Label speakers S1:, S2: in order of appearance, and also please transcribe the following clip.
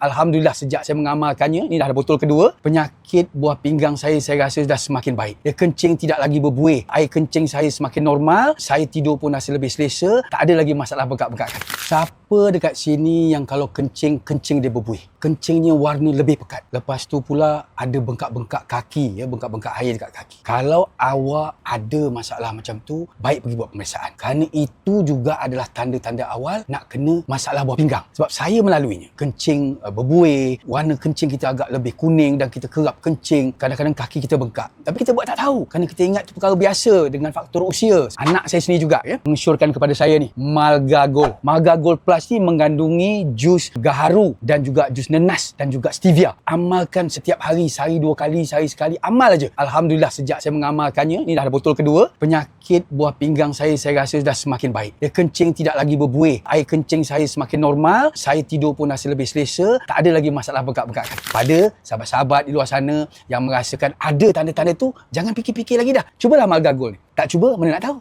S1: Alhamdulillah sejak saya mengamalkannya, ini dah botol kedua, penyakit buah pinggang saya rasa dah semakin baik. Dia kencing tidak lagi berbuih. Air kencing saya semakin normal, saya tidur pun rasa lebih selesa, tak ada lagi masalah bengkak-bengkak kaki. Siapa dekat sini yang kalau kencing dia berbuih? Kencingnya warna lebih pekat. Lepas tu pula ada bengkak-bengkak kaki, bengkak-bengkak air dekat kaki. Kalau awak ada masalah macam tu, baik pergi buat pemeriksaan. Kerana itu juga adalah tanda-tanda awal nak kena masalah buah pinggang. Sebab saya melaluinya. Kencing berbuih, warna kencing kita agak lebih kuning dan kita kerap kencing. Kadang-kadang kaki kita bengkak. Tapi kita buat tak tahu. Kerana kita ingat itu perkara biasa dengan faktor usia. Anak saya sendiri juga mengesyorkan kepada saya ni, Malga Gold. Malga Gold Plus ni mengandungi jus gaharu dan juga jus nenas dan juga stevia. Amalkan setiap hari, sehari 2 kali, sehari sekali, amal aja. Alhamdulillah sejak saya mengamalkannya, ini dah botol kedua, penyakit buah pinggang saya rasa dah semakin baik. Dia kencing tidak lagi berbuih. Air kencing saya semakin normal, saya tidur pun rasa lebih selesa, tak ada lagi masalah bengkak-bengkak kaki. Pada sahabat-sahabat di luar sana yang merasakan ada tanda-tanda tu, jangan fikir-fikir lagi dah. Cubalah Malga Gold ni. Tak cuba, mana nak tahu.